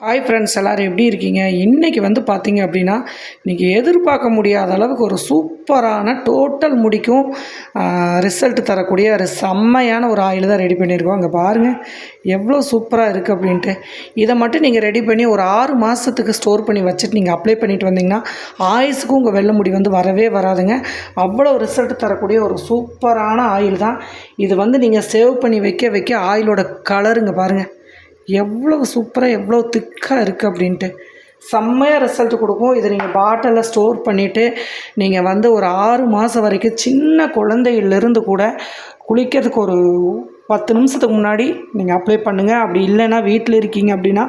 Hi friends, எல்லோரும் எப்படி இருக்கீங்க? இன்றைக்கி வந்து பார்த்தீங்க அப்படின்னா, இன்றைக்கி எதிர்பார்க்க முடியாத அளவுக்கு ஒரு சூப்பரான டோட்டல் முடிக்கும் ரிசல்ட் தரக்கூடிய ஒரு செம்மையான ஒரு ஆயில் தான் ரெடி பண்ணியிருக்கோம். அங்கே பாருங்கள் எவ்வளோ சூப்பராக இருக்குது அப்படின்ட்டு. இதை மட்டும் நீங்கள் ரெடி பண்ணி ஒரு 6 மாதத்துக்கு ஸ்டோர் பண்ணி வச்சுட்டு நீங்கள் அப்ளை பண்ணிட்டு வந்தீங்கன்னா ஆயுசுக்கும் உங்கள் வெள்ளை முடி வந்து வரவே வராதுங்க. அவ்வளோ ரிசல்ட் தரக்கூடிய ஒரு சூப்பரான ஆயில் தான் இது. வந்து நீங்கள் சேவ் பண்ணி வைக்க வைக்க ஆயிலோட கலருங்க பாருங்கள் எவ்வளோ சூப்பராக எவ்வளோ திக்காக இருக்குது அப்படின்ட்டு செம்மையாக ரிசல்ட் கொடுக்கும். இதை நீங்கள் பாட்டிலில் ஸ்டோர் பண்ணிவிட்டு நீங்கள் வந்து ஒரு 6 மாதம் வரைக்கும் சின்ன குழந்தையிலேருந்து கூட குளிக்கிறதுக்கு ஒரு 10 நிமிஷத்துக்கு முன்னாடி நீங்கள் அப்ளை பண்ணுங்கள். அப்படி இல்லைன்னா வீட்டில் இருக்கீங்க அப்படின்னா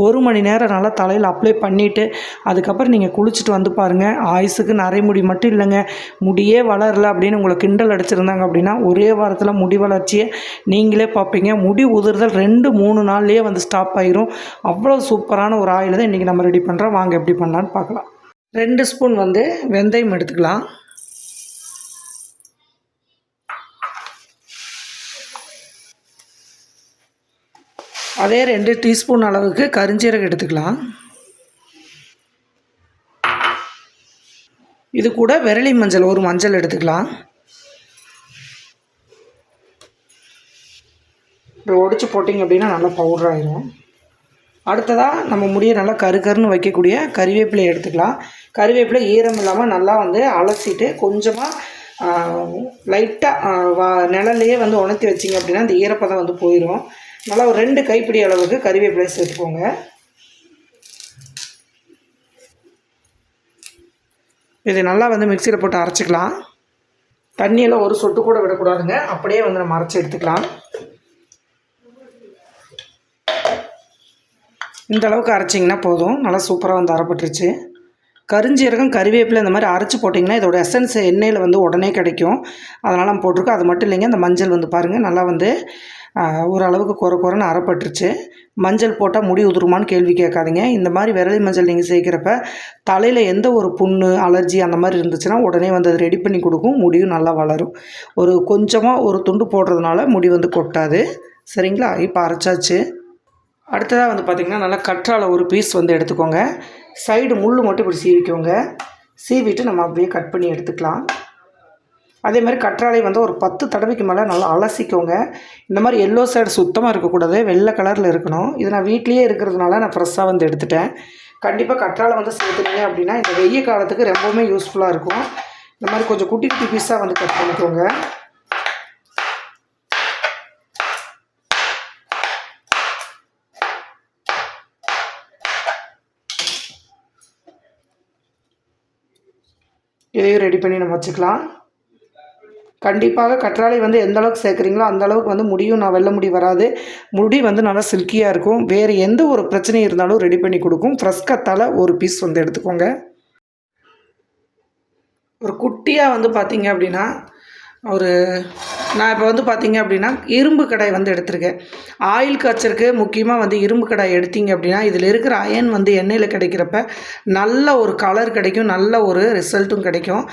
1 மணி நேரம் நல்லா தலையில் அப்ளை பண்ணிவிட்டு அதுக்கப்புறம் நீங்கள் குளிச்சுட்டு வந்து பாருங்கள். ஆயுசுக்கு நரைமுடி மட்டும் இல்லைங்க, முடியே வளரல அப்படின்னு உங்களை கிண்டல் அடிச்சிருந்தாங்க அப்படின்னா ஒரே வாரத்தில் முடி வளர்ச்சியை நீங்களே பார்ப்பீங்க. முடி உதிர்தல் 2-3 நாள்லேயே வந்து ஸ்டாப் ஆகிரும். அவ்வளோ சூப்பரான ஒரு ஆயில் தான் இன்றைக்கி நம்ம ரெடி பண்ணுறோம். வாங்க எப்படி பண்ணலான்னு பார்க்கலாம். 2 ஸ்பூன் வந்து வெந்தயம் எடுத்துக்கலாம். அதே 2 டீஸ்பூன் அளவுக்கு கருஞ்சீரகம் எடுத்துக்கலாம். இது கூட விரலி மஞ்சள், ஒரு மஞ்சள் எடுத்துக்கலாம். இப்போ ஒடிச்சு போட்டிங்க அப்படின்னா நல்லா பவுடர் ஆயிரும். அடுத்ததாக நம்ம முடியை நல்லா கருன்னு வைக்கக்கூடிய கறிவேப்பிலை எடுத்துக்கலாம். கறிவேப்பிலை ஈரம் இல்லாமல் நல்லா வந்து அலசிட்டு கொஞ்சமாக லைட்டாக நிழல்லையே வந்து உணர்த்தி வச்சிங்க அப்படின்னா அந்த ஈரப்பதம் வந்து போயிடும். நல்லா ஒரு 2 கைப்பிடி அளவுக்கு கறிவேப்பிலை சேர்த்துக்கோங்க. இதை நல்லா வந்து மிக்சியில் போட்டு அரைச்சிக்கலாம். தண்ணியெல்லாம் ஒரு சொட்டு கூட விடக்கூடாதுங்க, அப்படியே வந்து நம்ம அரைச்சி எடுத்துக்கலாம். இந்த அளவுக்கு அரைச்சிங்கன்னா போதும். நல்லா சூப்பராக வந்து அரைப்பட்டுருச்சு. கருஞ்சீரகம் கறிவேப்பிலை இந்த மாதிரி அரைச்சி போட்டிங்கன்னா இதோட எசன்ஸ் எண்ணெயில் வந்து உடனே கிடைக்கும். அதனால் நம்ம போட்டிருக்கோம். அது மட்டும் இல்லைங்க, இந்த மஞ்சள் வந்து பாருங்கள் நல்லா வந்து ஓரளவுக்கு குறைன்னு அரைப்பட்டுருச்சு. மஞ்சள் போட்டால் முடி உதிருமான்னு கேள்வி கேட்காதீங்க. இந்த மாதிரி விரலி மஞ்சள் நீங்கள் சேர்க்குறப்ப தலையில் எந்த ஒரு புண்ணு அலர்ஜி அந்த மாதிரி இருந்துச்சுன்னா உடனே வந்து அது ரெடி பண்ணி கொடுக்கும். முடியும் நல்லா வளரும். ஒரு கொஞ்சமாக ஒரு துண்டு போடுறதுனால முடி வந்து கொட்டாது. சரிங்களா? இப்போ அரைச்சாச்சு. அடுத்ததாக வந்து பார்த்திங்கன்னா நல்லா கற்றாழை ஒரு பீஸ் வந்து எடுத்துக்கோங்க. சைடு முள் மட்டும் இப்படி சீவிக்கோங்க. சீவிட்டு நம்ம அப்படியே கட் பண்ணி எடுத்துக்கலாம். அதே மாதிரி கற்றாழை வந்து ஒரு 10 தடவைக்கு மேலே நல்லா அலசிக்கோங்க. இந்த மாதிரி எல்லோ சைடு சுத்தமாக இருக்கக்கூடாது, வெள்ளை கலரில் இருக்கணும். இது நான் வீட்லேயே இருக்கிறதுனால நான் ஃப்ரெஷ்ஷாக வந்து எடுத்துட்டேன். கண்டிப்பாக கற்றாழை வந்து சேர்த்துனீங்க அப்படின்னா இந்த வெய்ய காலத்துக்கு ரொம்பவுமே யூஸ்ஃபுல்லாக இருக்கும். இந்த மாதிரி கொஞ்சம் குட்டி குட்டி பீஸாக வந்து கட் பண்ணிக்கோங்க. இதையும் ரெடி பண்ணி நம்ம வச்சுக்கலாம். கண்டிப்பாக கற்றாழை வந்து எந்த அளவுக்கு சேர்க்குறீங்களோ அந்த அளவுக்கு வந்து முடியும் நான் வெள்ளை முடி வராது. முடி வந்து நல்லா சில்கியாக இருக்கும். வேறு எந்த ஒரு பிரச்சனையும் இருந்தாலும் ரெடி பண்ணி கொடுக்கும். ஃப்ரெஷ் கத்தாழை ஒரு பீஸ் வந்து எடுத்துக்கோங்க. ஒரு குட்டியாக வந்து பார்த்திங்க அப்படின்னா நான் இப்போ வந்து பார்த்திங்க அப்படின்னா இரும்பு கடாய் வந்து எடுத்திருக்கேன். ஆயில் காய்ச்சருக்கு முக்கியமாக வந்து இரும்பு கடாய் எடுத்திங்க அப்படின்னா இதில் இருக்கிற அயன் வந்து எண்ணெயில் கிடைக்கிறப்ப நல்ல ஒரு கலர் கிடைக்கும், நல்ல ஒரு ரிசல்ட்டும் கிடைக்கும்.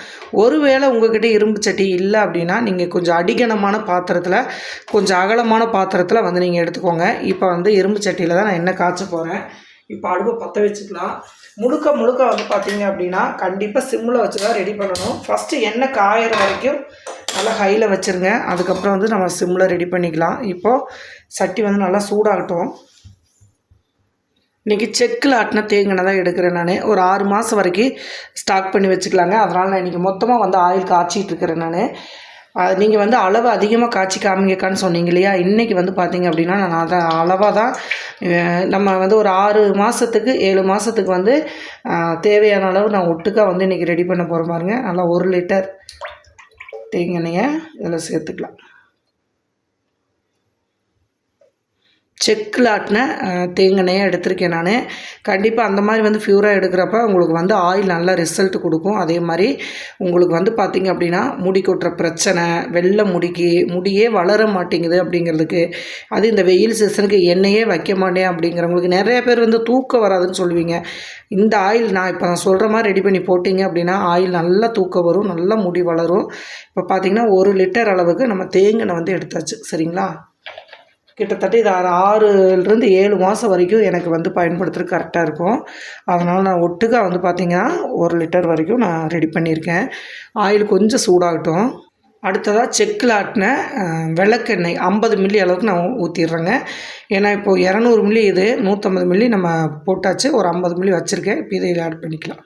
ஒருவேளை உங்கள்கிட்ட இரும்பு சட்டி இல்லை அப்படின்னா நீங்கள் கொஞ்சம் அடிகனமான பாத்திரத்தில், கொஞ்சம் அகலமான பாத்திரத்தில் வந்து நீங்கள் எடுத்துக்கோங்க. இப்போ வந்து இரும்பு சட்டியில் தான் நான் எண்ணெய் காய்ச்ச போகிறேன். இப்போ அடுப்பை பற்ற வச்சுக்கலாம். முழுக்க வந்து பார்த்திங்க அப்படின்னா கண்டிப்பாக சிம்மில் வச்சு தான் ரெடி பண்ணணும். ஃபஸ்ட்டு எண்ணெய் காயிற வரைக்கும் நல்லா ஹையில் வச்சுருங்க. அதுக்கப்புறம் வந்து நம்ம சிம்மில் ரெடி பண்ணிக்கலாம். இப்போது சட்டி வந்து நல்லா சூடாகட்டும். இன்றைக்கி செக்கில் ஆட்டின தேங்காய் தான் எடுக்கிறேன் நான். ஒரு 6 மாதம் வரைக்கும் ஸ்டாக் பண்ணி வச்சுக்கலாங்க. அதனால் நான் இன்றைக்கி மொத்தமாக வந்து ஆயில் காய்ச்சிட்ருக்கிறேன் நான். நீங்கள் வந்து அளவு அதிகமாக காய்ச்சி காமிங்கக்கான்னு சொன்னீங்க இல்லையா? இன்றைக்கி வந்து பார்த்திங்க அப்படின்னா நான் அதை அளவாக தான் நம்ம வந்து ஒரு 6 மாதத்துக்கு 7 மாதத்துக்கு வந்து தேவையான அளவு நான் ஒட்டுக்காக வந்து இன்றைக்கி ரெடி பண்ண போகிற பாருங்க. நல்லா 1 லிட்டர் தேங்காய் எண்ணெயை இதில் சேர்த்துக்கலாம். செக்கில் ஆட்டின தேங்காய் எடுத்திருக்கேன் நான். கண்டிப்பாக அந்த மாதிரி வந்து ப்யூராக எடுக்கிறப்ப உங்களுக்கு வந்து ஆயில் நல்ல ரிசல்ட் கொடுக்கும். அதே மாதிரி உங்களுக்கு வந்து பார்த்திங்க அப்படின்னா முடி கொட்டுற பிரச்சனை, வெள்ளை முடியே வளர மாட்டேங்குது அப்படிங்கிறதுக்கு, அது இந்த வெயில் சீசனுக்கு எண்ணெயே வைக்க மாட்டேன் அப்படிங்கிறவங்களுக்கு நிறைய பேர் வந்து தூக்கம் வராதுன்னு சொல்லுவீங்க. இந்த ஆயில் நான் இப்போ நான் சொல்கிற மாதிரி ரெடி பண்ணி போட்டிங்க அப்படின்னா ஆயில் நல்லா தூக்கம் வரும், நல்லா முடி வளரும். இப்போ பார்த்திங்கன்னா 1 லிட்டர் அளவுக்கு நம்ம தேங்காய் வந்து எடுத்தாச்சு. சரிங்களா? கிட்டத்தட்ட இது 6லேருந்து 7 மாதம் வரைக்கும் எனக்கு வந்து பயன்படுத்துறதுக்கு கரெக்டாக இருக்கும். அதனால் நான் ஒட்டுக்கா வந்து பார்த்திங்கன்னா 1 லிட்டர் வரைக்கும் நான் ரெடி பண்ணியிருக்கேன். ஆயில் கொஞ்சம் சூடாகட்டும். அடுத்ததாக செக்கில் ஆட்டின விளக்கெண்ணெய் 50 மில்லி அளவுக்கு நான் ஊற்றிடுறேங்க. ஏன்னா இப்போது 200 மில்லி இது 150 மில்லி நம்ம போட்டாச்சு. ஒரு 50 மில்லி வச்சுருக்கேன். இப்போ இதை ஆட் பண்ணிக்கலாம்.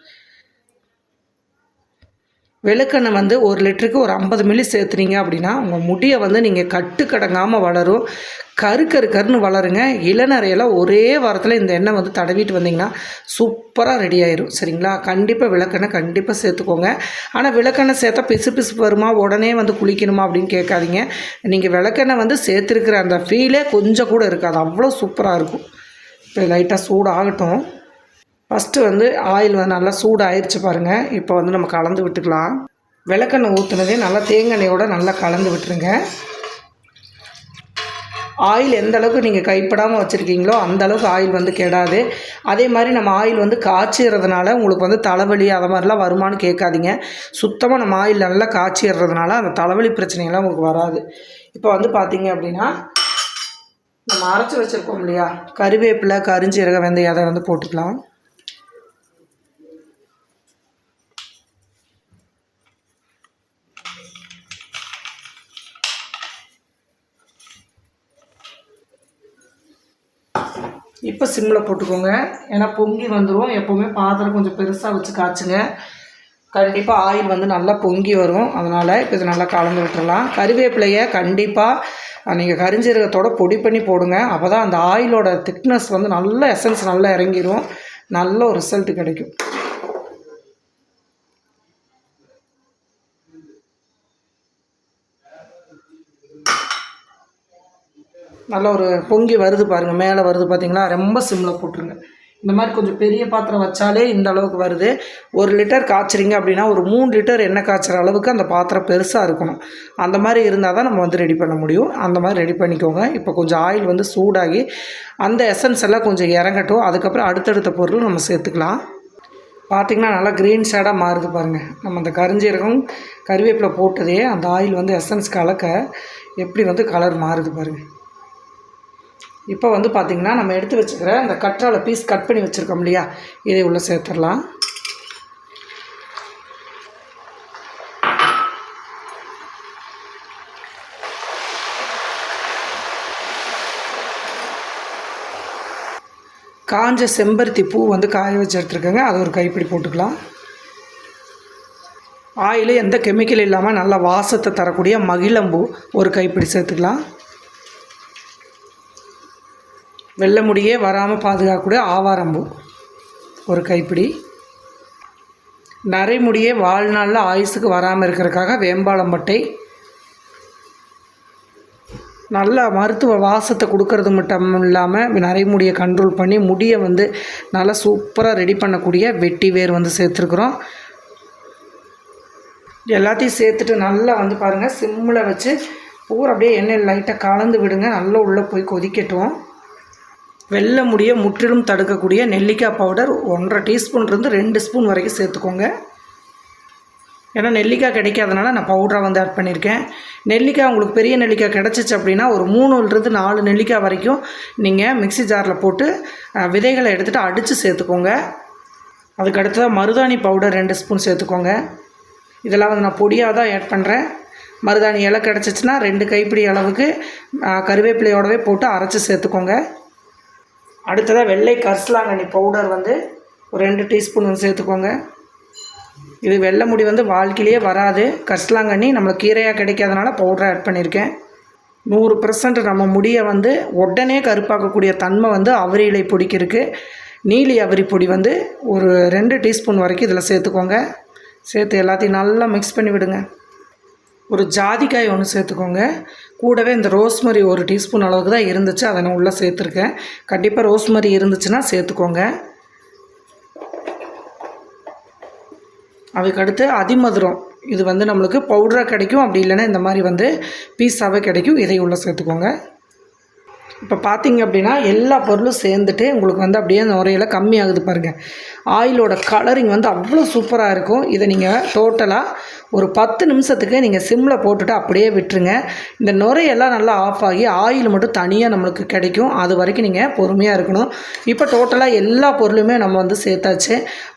விளக்கெண்ணெய் வந்து 1 லிட்டருக்கு ஒரு 50 மில்லி சேர்த்துனீங்க அப்படின்னா உங்கள் முடியை வந்து நீங்கள் கட்டுக்கடங்காமல் வளரும். கருன்னு வளருங்க. இளநரையெல்லாம் ஒரே வாரத்தில் இந்த எண்ணெய் வந்து தடவிட்டு வந்தீங்கன்னா சூப்பராக ரெடி ஆயிரும். சரிங்களா? கண்டிப்பாக விளக்கெண்ணெய் கண்டிப்பாக சேர்த்துக்கோங்க. ஆனால் விளக்கெண்ணெய் சேர்த்தா பிசு வருமா, உடனே வந்து குளிக்கணுமா அப்படின்னு கேட்காதீங்க. நீங்கள் விளக்கெண்ணெய் வந்து சேர்த்துருக்கிற அந்த ஃபீலே கொஞ்சம் கூட இருக்காது. அவ்வளோ சூப்பராக இருக்கும். இப்போ லைட்டாக சூடு ஆகட்டும். ஃபஸ்ட்டு வந்து ஆயில் வந்து நல்லா சூடாகிடுச்சு பாருங்கள். இப்போ வந்து நம்ம கலந்து விட்டுக்கலாம். விளக்கெண்ணெய் ஊற்றுனதே நல்லா தேங்காய்யோடு நல்லா கலந்து விட்டுருங்க. ஆயில் எந்த அளவுக்கு நீங்கள் கைப்படாமல் வச்சுருக்கீங்களோ அந்த அளவுக்கு ஆயில் வந்து கெடாது. அதே மாதிரி நம்ம ஆயில் வந்து காய்ச்சிடுறதுனால உங்களுக்கு வந்து தலைவலி அதை மாதிரிலாம் வருமானு கேட்காதீங்க. சுத்தமாக நம்ம ஆயில் நல்லா காய்ச்சிடுறதுனால அந்த தலைவலி பிரச்சனையெல்லாம் உங்களுக்கு வராது. இப்போ வந்து பார்த்திங்க அப்படின்னா நம்ம அரைச்சி வச்சுருக்கோம் இல்லையா, கருவேப்பிலை, கருஞ்சீரகம், வெந்தயம் அதை வந்து போட்டுக்கலாம். இப்போ சிம்மில் போட்டுக்கோங்க. ஏன்னா பொங்கி வந்துடும். எப்போவுமே பாத்திரம் கொஞ்சம் பெருசாக வச்சு காய்ச்சுங்க. கண்டிப்பாக ஆயில் வந்து நல்லா பொங்கி வரும். அதனால் இப்போ இது நல்லா கலந்து விட்டுறலாம். கருவேப்பிலையை கண்டிப்பாக நீங்கள் கரிஞ்சீரகத்தோட பொடி பண்ணி போடுங்க. அப்போ தான் அந்த ஆயிலோட திக்னஸ் வந்து நல்ல எசன்ஸ் நல்லா இறங்கிடும். நல்ல ஒரு ரிசல்ட் கிடைக்கும். நல்ல ஒரு பொங்கி வருது பாருங்கள். மேலே வருது பார்த்திங்களா? ரொம்ப சிம்மில் போட்டுருங்க. இந்த மாதிரி கொஞ்சம் பெரிய பாத்திரம் வச்சாலே இந்த அளவுக்கு வருது. 1 லிட்டர் காய்ச்சிரிங்க அப்படின்னா ஒரு 3 லிட்டர் எண்ணெய் காய்ச்சுற அளவுக்கு அந்த பாத்திரம் பெருசாக இருக்கணும். அந்த மாதிரி இருந்தால் தான் நம்ம வந்து ரெடி பண்ண முடியும். அந்த மாதிரி ரெடி பண்ணிக்கோங்க. இப்போ கொஞ்சம் ஆயில் வந்து சூடாகி அந்த எசன்ஸ் எல்லாம் கொஞ்சம் இறங்கட்டும். அதுக்கப்புறம் அடுத்தடுத்த பொருள் நம்ம சேர்த்துக்கலாம். பார்த்திங்கன்னா நல்லா க்ரீன் ஷேடாக மாறுது பாருங்கள். நம்ம அந்த கருஞ்சீரகம் கருவேப்பிலை போட்டதே அந்த ஆயில் வந்து எசன்ஸ் கலக்க எப்படி வந்து கலர் மாறுது பாருங்கள். இப்போ வந்து பார்த்திங்கன்னா நம்ம எடுத்து வச்சுக்கிற அந்த கற்றாழை பீஸ் கட் பண்ணி வச்சுருக்கோம் இல்லையா, இதை உள்ளே சேர்த்துடலாம். காஞ்ச செம்பருத்தி பூ வந்து காய வச்சு எடுத்துருக்கேங்க. அது ஒரு கைப்பிடி போட்டுக்கலாம். ஆயில் எந்த கெமிக்கல் இல்லாமல் நல்ல வாசத்தை தரக்கூடிய மகிழம்பூ ஒரு கைப்பிடி சேர்த்துக்கலாம். வெள்ளை முடியே வராமல் பாதுகாக்கக்கூடிய ஆவாரம்பூ ஒரு கைப்பிடி. நரைமுடியே வாழ்நாளில் ஆயுசுக்கு வராமல் இருக்கிறதுக்காக வேம்பாளம்பட்டை. நல்ல மருத்துவ வாசத்தை கொடுக்கறது மட்டும் இல்லாமல் நரைமுடியை கண்ட்ரோல் பண்ணி முடியை வந்து நல்லா சூப்பராக ரெடி பண்ணக்கூடிய வெட்டி வேர் வந்து சேர்த்துருக்குறோம். எல்லாத்தையும் சேர்த்துட்டு நல்லா வந்து பாருங்கள் சிம்மில் வச்சு பூரா அப்படியே எண்ணெய் லைட்டாக கலந்து விடுங்க. நல்லா உள்ளே போய் கொதிக்கட்டும். வெள்ளை முடியை முற்றிலும் தடுக்கக்கூடிய நெல்லிக்காய் பவுடர் 1.5 டீஸ்பூன்லேருந்து 2 ஸ்பூன் வரைக்கும் சேர்த்துக்கோங்க. ஏன்னா நெல்லிக்காய் கிடைக்காதனால நான் பவுடராக வந்து ஆட் பண்ணியிருக்கேன். நெல்லிக்காய் உங்களுக்கு பெரிய நெல்லிக்காய் கிடச்சிச்சு அப்படின்னா ஒரு 3லேருந்து 4 நெல்லிக்காய் வரைக்கும் நீங்கள் மிக்ஸி ஜாரில் போட்டு விதைகளை எடுத்துகிட்டு அடித்து சேர்த்துக்கோங்க. அதுக்கு அடுத்ததாக மருதாணி பவுடர் 2 ஸ்பூன் சேர்த்துக்கோங்க. இதெல்லாம் வந்து நான் பொடியாக தான் ஆட் பண்ணுறேன். மருதாணி இலை கிடச்சிச்சின்னா 2 கைப்பிடி அளவுக்கு கருவேப்பிலையோடவே போட்டு அரைச்சி சேர்த்துக்கோங்க. அடுத்ததாக வெள்ளை கரிசலாங்கண்ணி பவுடர் வந்து ஒரு 2 டீஸ்பூன் வந்து சேர்த்துக்கோங்க. இது வெள்ளை முடி வந்து வாழ்க்கையிலேயே வராது. கரிசலாங்கண்ணி நம்மளுக்கு கீரையாக கிடைக்காதனால பவுடரை ஆட் பண்ணியிருக்கேன். 100% நம்ம முடியை வந்து உடனே கருப்பாக்கக்கூடிய தன்மை வந்து அவரி இலை பொடிக்கு இருக்குது. நீலி அவரி பொடி வந்து ஒரு 2 டீஸ்பூன் வரைக்கும் இதில் சேர்த்துக்கோங்க. சேர்த்து எல்லாத்தையும் நல்லா மிக்ஸ் பண்ணி விடுங்க. ஒரு ஜாதிக்காய் ஒன்று சேர்த்துக்கோங்க. கூடவே இந்த ரோஸ்மரி 1 டீஸ்பூன் அளவுக்கு தான் இருந்துச்சு, அதை நான் உள்ளே சேர்த்துருக்கேன். கண்டிப்பாக ரோஸ்மரி இருந்துச்சுன்னா சேர்த்துக்கோங்க. அதுக்கடுத்து அதிமதுரம், இது வந்து நம்மளுக்கு பவுடராக கிடைக்கும். அப்படி இல்லைன்னா இந்த மாதிரி வந்து பீஸாவே கிடைக்கும். இதை உள்ளே சேர்த்துக்கோங்க. இப்போ பார்த்தீங்க அப்படின்னா எல்லா பொருளும் சேர்ந்துட்டு உங்களுக்கு வந்து அப்படியே நுரையெல்லாம் கம்மியாகுது பாருங்கள். ஆயிலோட கலரிங் வந்து அவ்வளோ சூப்பராக இருக்கும். இதை நீங்கள் டோட்டலாக ஒரு 10 நிமிஷத்துக்கு நீங்கள் சிம்மில் போட்டுட்டு அப்படியே விட்டுருங்க. இந்த நுரையெல்லாம் நல்லா ஆஃப் ஆகி ஆயில் மட்டும் தனியாக நம்மளுக்கு கிடைக்கும். அது வரைக்கும் நீங்கள் பொறுமையாக இருக்கணும். இப்போ டோட்டலாக எல்லா பொருளுமே நம்ம வந்து சேர்த்தாச்சு.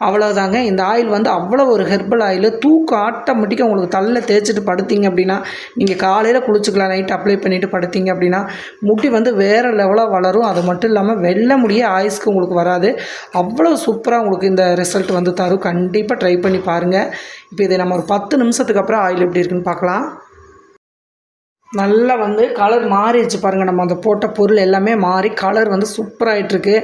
அவ்வளோதாங்க. இந்த ஆயில் வந்து அவ்வளோ ஒரு ஹெர்பல் ஆயில். தூக்கம் ஆட்டோமேட்டிக்காக உங்களுக்கு தலையில் தேய்ச்சிட்டு படுத்தீங்க அப்படின்னா, நீங்கள் காலையில் குளிச்சுக்கலாம், நைட் அப்ளை பண்ணிவிட்டு படுத்தீங்க அப்படின்னா முடி வந்து வேறு லெவலாக வளரும். அது மட்டும் இல்லாமல் வெள்ளை முடியே ஆயுஸ்க்கு உங்களுக்கு வராது. அவ்வளோ சூப்பராக உங்களுக்கு இந்த ரிசல்ட் வந்து தரும். கண்டிப்பாக ட்ரை பண்ணி பாருங்கள். இப்போ இதை நம்ம ஒரு 10 நிமிஷத்துக்கு அப்புறம் ஆயில் எப்படி இருக்குன்னு பார்க்கலாம். நல்லா வந்து கலர் மாறிடுச்சு பாருங்கள். நம்ம அந்த போட்ட பொருள் எல்லாமே மாறி கலர் வந்து சூப்பராகிட்டுருக்கு.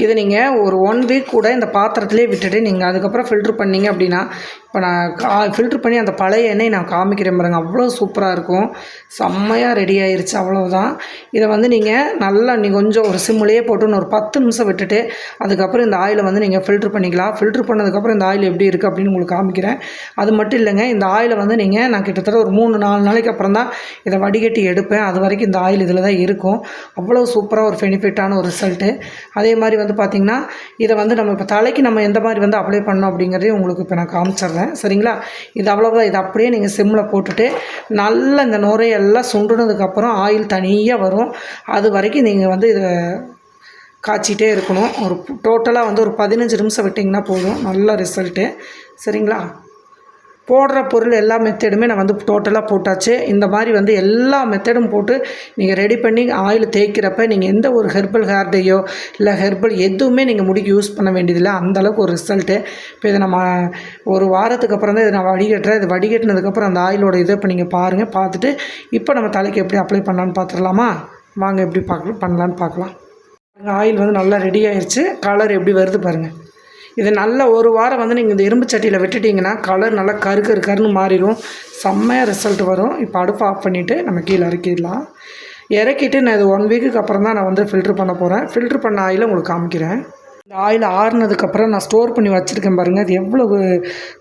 இதை நீங்கள் ஒரு 1 வீக் கூட இந்த பாத்திரத்திலே விட்டுட்டு நீங்கள் அதுக்கப்புறம் ஃபில்ட்ரு பண்ணிங்க அப்படின்னா, இப்போ நான் ஃபில்ட்ரு பண்ணி அந்த பழைய எண்ணெய் நான் காமிக்கிறேன் பாருங்கள். அவ்வளோ சூப்பராக இருக்கும். செம்மையாக ரெடி ஆயிடுச்சு. அவ்வளோதான். இதை வந்து நீங்கள் நல்லா கொஞ்சம் ஒரு சிம்முலேயே போட்டு ஒரு 10 நிமிஷம் விட்டுட்டு அதுக்கப்புறம் இந்த ஆயிலை வந்து நீங்கள் ஃபில்ட்ரு பண்ணிக்கலாம். ஃபில்ட்ரு பண்ணதுக்கப்புறம் இந்த ஆயில் எப்படி இருக்குது அப்படின்னு உங்களுக்கு காமிக்கிறேன். அது மட்டும் இல்லைங்க, இந்த ஆயிலை வந்து நான் கிட்டத்தட்ட ஒரு 3-4 நாளைக்கு அப்புறம் தான் இதை வடிகட்டி எடுப்பேன். அது வரைக்கும் இந்த ஆயில் இதில் தான் இருக்கும். அவ்வளோ சூப்பராக ஒரு பெனிஃபிட்டான ஒரு ரிசல்ட்டு. அதே மாதிரி வந்து பார்த்திங்கன்னா, இதை வந்து நம்ம இப்போ தலைக்கு நம்ம எந்த மாதிரி வந்து அப்ளை பண்ணோம் அப்படிங்கிறதையும் உங்களுக்கு இப்போ நான் காமிச்சிட்றேன். சரிங்களா? இது அவ்வளோதான். இது அப்படியே நீங்கள் சிம்மில் போட்டுட்டு நல்லா இந்த நுரையெல்லாம் சுண்டுனதுக்கப்புறம் ஆயில் தனியாக வரும். அது வரைக்கும் நீங்கள் வந்து இதை காய்ச்சிட்டே இருக்கணும். ஒரு டோட்டலாக வந்து ஒரு 15 நிமிஷம் விட்டிங்கன்னா போதும். நல்ல ரிசல்ட்டு. சரிங்களா? போடுற பொருள் எல்லா மெத்தடுமே நான் வந்து டோட்டலாக போட்டாச்சு. இந்த மாதிரி வந்து எல்லா மெத்தடும் போட்டு நீங்கள் ரெடி பண்ணி ஆயில் தேய்க்கிறப்ப நீங்கள் எந்த ஒரு ஹெர்பல் ஹேர் டேயோ இல்லை ஹெர்பல் எதுவுமே நீங்கள் முடிக்கு யூஸ் பண்ண வேண்டியதில்லை. அந்தளவுக்கு ஒரு ரிசல்ட்டு. இப்போ இதை நம்ம ஒரு வாரத்துக்கு அப்புறம் தான் இதை நான் வடிகட்டுறேன். இது வடிகட்டினதுக்கப்புறம் அந்த ஆயிலோட இதை இப்போ நீங்கள் பாருங்கள். பார்த்துட்டு இப்போ நம்ம தலைக்கு எப்படி அப்ளை பண்ணலான்னு பார்த்துடலாமா? வாங்க எப்படி பண்ணலான்னு பார்க்கலாம். ஆயில் வந்து நல்லா ரெடி ஆயிடுச்சு. கலர் எப்படி வருது பாருங்கள். இது நல்ல ஒரு வாரம் வந்து நீங்கள் இந்த இரும்பு சட்டியில் விட்டுட்டிங்கன்னா கலர் நல்லா கருன்னு மாறிடும். செம்மையாக ரிசல்ட் வரும். இப்போ அடுப்பு ஆஃப் பண்ணிவிட்டு நம்ம கீழே இறக்கிடலாம். இறக்கிட்டு நான் இது 1 வீக்குக்கு அப்புறம் தான் நான் வந்து ஃபில்ட்ரு பண்ண போகிறேன். ஃபில்ட்ரு பண்ண ஆயிலை உங்களுக்கு காமிக்கிறேன். இந்த ஆயில் ஆறுனதுக்கப்புறம் நான் ஸ்டோர் பண்ணி வச்சுருக்கேன் பாருங்கள். அது எவ்வளவு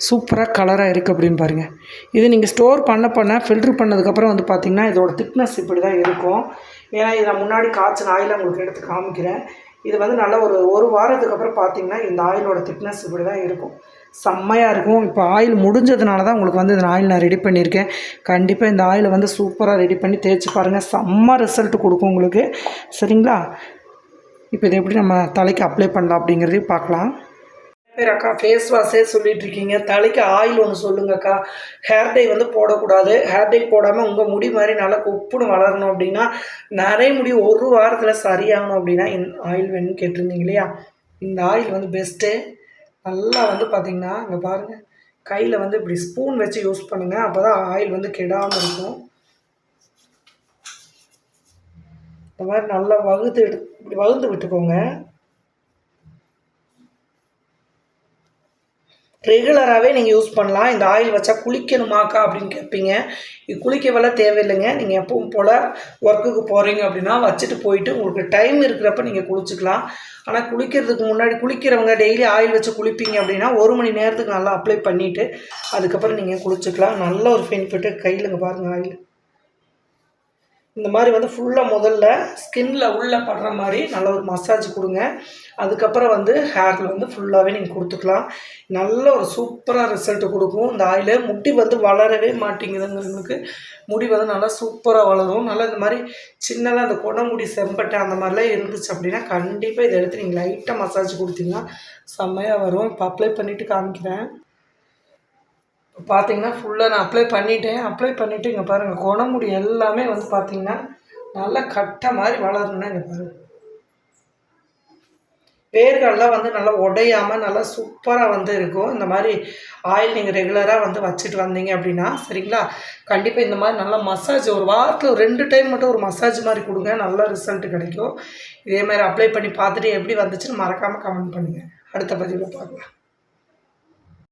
சூப்பராக கலராக இருக்குது அப்படின்னு பாருங்கள். இது நீங்கள் ஸ்டோர் பண்ண ஃபில்ட்ரு பண்ணதுக்கப்புறம் வந்து பார்த்திங்கன்னா இதோட திக்னஸ் இப்படி தான் இருக்கும். ஏன்னா இதை நான் முன்னாடி காய்ச்சின ஆயிலை உங்களுக்கு எடுத்து காமிக்கிறேன். இது வந்து நல்லா ஒரு வாரத்துக்கு அப்புறம் பார்த்திங்கன்னா இந்த ஆயிலோட திக்னஸ் இப்படி தான் இருக்கும். செம்மையாக இருக்கும். இப்போ ஆயில் முடிஞ்சதுனால தான் உங்களுக்கு வந்து இந்த ஆயில் நான் ரெடி பண்ணியிருக்கேன். கண்டிப்பாக இந்த ஆயிலை வந்து சூப்பராக ரெடி பண்ணி தேய்ச்சி பாருங்கள். செம்ம ரிசல்ட் கொடுக்கும் உங்களுக்கு. சரிங்களா? இப்போ இதை எப்படி நம்ம தலைக்கு அப்ளை பண்ணலாம் அப்படிங்கிறதையும் பார்க்கலாம். பேர் அக்கா ஃபேஸ் வாஷே சொல்லிகிட்ருக்கீங்க, தலைக்கு ஆயில் ஒன்று சொல்லுங்கக்கா. ஹேர் டை வந்து போடக்கூடாது. ஹேர் டை போடாமல் உங்கள் முடி மாதிரி நல்லா கொப்புன்னு வளரணும் அப்படின்னா, நிறைய முடி ஒரு வாரத்தில் சரியாகணும் அப்படின்னா இந்த ஆயில் வேணும்னு கேட்டிருந்தீங்க இல்லையா? இந்த ஆயில் வந்து பெஸ்ட்டு. நல்லா வந்து பார்த்திங்கன்னா இங்கே பாருங்கள், கையில் வந்து இப்படி ஸ்பூன் வச்சு யூஸ் பண்ணுங்கள். அப்போ தான் ஆயில் வந்து கெடாமல் இருக்கும். இந்த மாதிரி நல்லா இப்படி வகுந்து விட்டுக்கோங்க. ரெகுலராகவே நீங்கள் யூஸ் பண்ணலாம். இந்த ஆயில் வச்சா குளிக்கணுமாக்கா அப்படின்னு கேட்பீங்க. இது குளிக்கவெல்லாம் தேவையில்லைங்க. நீங்கள் எப்பவும் போல் ஒர்க்குக்கு போகிறீங்க அப்படின்னா வச்சுட்டு போயிட்டு உங்களுக்கு டைம் இருக்கிறப்ப நீங்கள் குளிச்சுக்கலாம். ஆனால் குளிக்கிறதுக்கு முன்னாடி குளிக்கிறவங்க டெய்லி ஆயில் வச்சு குளிப்பீங்க அப்படின்னா 1 மணி நேரத்துக்கு நல்லா அப்ளை பண்ணிவிட்டு அதுக்கப்புறம் நீங்கள் குளிச்சுக்கலாம். நல்ல ஒரு பெனிஃபிட்டு. கையிலங்க பாருங்கள் ஆயில். இந்த மாதிரி வந்து ஃபுல்லாக முதல்ல ஸ்கின்னில் உள்ளே படுற மாதிரி நல்ல ஒரு மசாஜ் கொடுங்க. அதுக்கப்புறம் வந்து ஹேரில் வந்து ஃபுல்லாகவே நீங்கள் கொடுத்துக்கலாம். நல்ல ஒரு சூப்பராக ரிசல்ட்டு கொடுக்கும் இந்த ஆயிலு. முடி வந்து வளரவே மாட்டேங்குதுங்கிறவங்களுக்கு முடி வந்து நல்லா சூப்பராக வளரும். நல்லா இந்த மாதிரி சின்னதாக அந்த கொடமுடி செம்பட்டை அந்த மாதிரிலாம் இருந்துச்சு அப்படின்னா கண்டிப்பாக இதை எடுத்து நீங்கள் லைட்டாக மசாஜ் கொடுத்தீங்கன்னா செம்மையாக வரும். இப்போ அப்ளை பண்ணிவிட்டு காமிக்கிறேன். பார்த்திங்கன்னா ஃபுல்லாக நான் அப்ளை பண்ணிவிட்டு இங்கே பாருங்கள், கொடமுடி எல்லாமே வந்து பார்த்திங்கன்னா நல்லா கட்டை மாதிரி வளரணுன்னா இங்கே பாருங்கள். வேர்கள்லாம் வந்து நல்லா உடையாமல் நல்லா சூப்பராக வந்து இருக்கும். இந்த மாதிரி ஆயில் நீங்கள் ரெகுலராக வந்து வச்சுட்டு வந்தீங்க அப்படின்னா சரிங்களா? கண்டிப்பாக இந்த மாதிரி நல்லா மசாஜ் ஒரு வாரத்தில் ஒரு 2 டைம் மட்டும் ஒரு மசாஜ் மாதிரி கொடுங்க. நல்ல ரிசல்ட்டு கிடைக்கும். இதே மாதிரி அப்ளை பண்ணி பார்த்துட்டு எப்படி வந்துச்சுன்னு மறக்காமல் கமெண்ட் பண்ணுங்கள். அடுத்த பதிவில் பார்க்கலாம்.